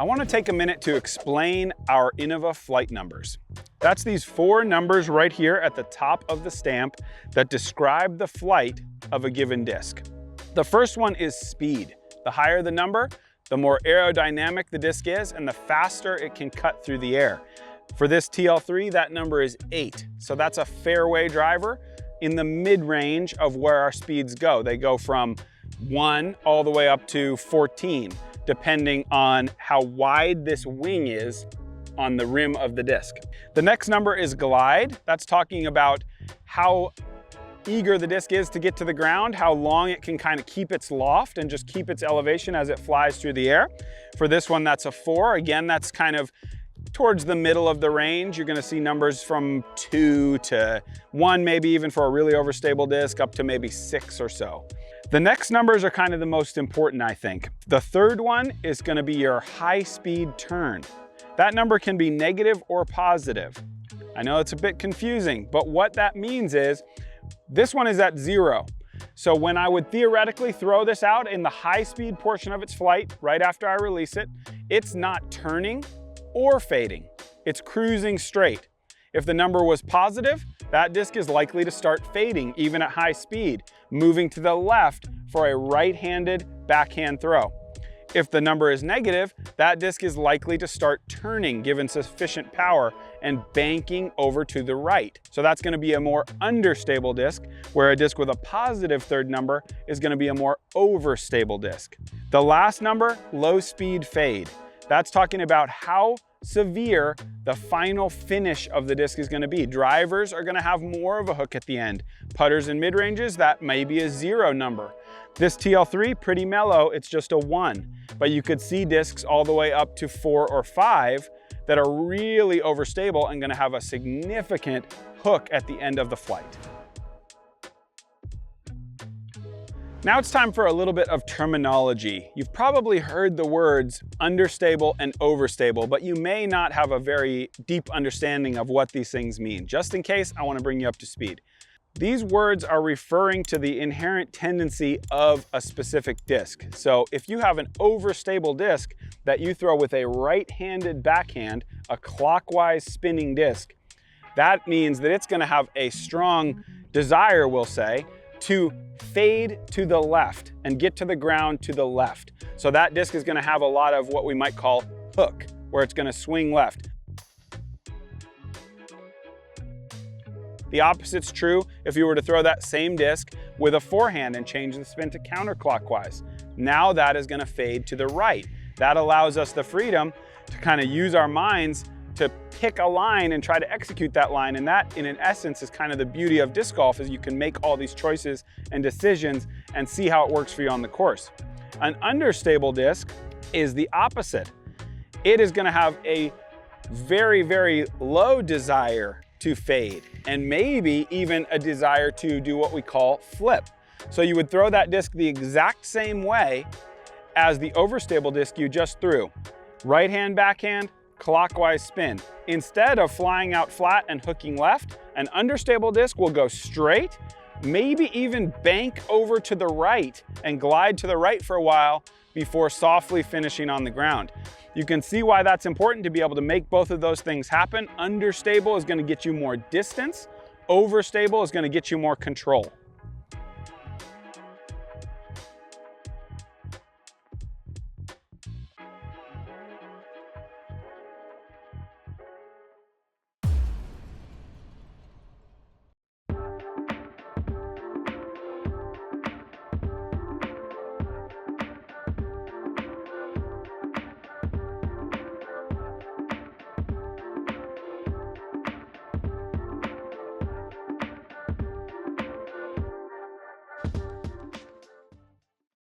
I want to take a minute to explain our Innova flight numbers. That's these 4 numbers right here at the top of the stamp that describe the flight of a given disc. The first one is speed. The higher the number, the more aerodynamic the disc is and the faster it can cut through the air. For this TL3, that number is 8. So that's a fairway driver in the mid-range of where our speeds go. They go from 1 all the way up to 14, depending on how wide this wing is on the rim of the disc. The next number is glide. That's talking about how eager the disc is to get to the ground, how long it can kind of keep its loft and just keep its elevation as it flies through the air. For this one, that's a 4. Again, that's kind of towards the middle of the range. You're gonna see numbers from 2 to 1, maybe even for a really overstable disc, up to maybe 6 or so. The next numbers are kind of the most important, I think. The third one is gonna be your high speed turn. That number can be negative or positive. I know it's a bit confusing, but what that means is this one is at 0. So when I would theoretically throw this out in the high speed portion of its flight, right after I release it, it's not turning or fading. It's cruising straight. If the number was positive, that disc is likely to start fading even at high speed, moving to the left for a right-handed backhand throw. If the number is negative, that disc is likely to start turning given sufficient power and banking over to the right. So that's going to be a more understable disc, where a disc with a positive third number is going to be a more overstable disc. The last number, low speed fade. That's talking about how severe the final finish of the disc is going to be. Drivers are going to have more of a hook at the end. Putters and mid-ranges, that may be a 0 number. This TL3, pretty mellow, it's just a 1. But you could see discs all the way up to 4 or 5 that are really overstable and going to have a significant hook at the end of the flight. Now it's time for a little bit of terminology. You've probably heard the words understable and overstable, but you may not have a very deep understanding of what these things mean. Just in case, I want to bring you up to speed. These words are referring to the inherent tendency of a specific disc. So if you have an overstable disc that you throw with a right-handed backhand, a clockwise spinning disc, that means that it's going to have a strong desire, we'll say, to fade to the left and get to the ground to the left. So that disc is going to have a lot of what we might call hook, where it's going to swing left. The opposite's true if you were to throw that same disc with a forehand and change the spin to counterclockwise. Now that is going to fade to the right. That allows us the freedom to kind of use our minds to pick a line and try to execute that line. And that, in essence, is kind of the beauty of disc golf, is you can make all these choices and decisions and see how it works for you on the course. An understable disc is the opposite. It is going to have a very, very low desire to fade, and maybe even a desire to do what we call flip. So you would throw that disc the exact same way as the overstable disc you just threw. Right hand backhand, clockwise spin. Instead of flying out flat and hooking left, an understable disc will go straight, maybe even bank over to the right and glide to the right for a while before softly finishing on the ground. You can see why that's important to be able to make both of those things happen. Understable is going to get you more distance. Overstable is going to get you more control.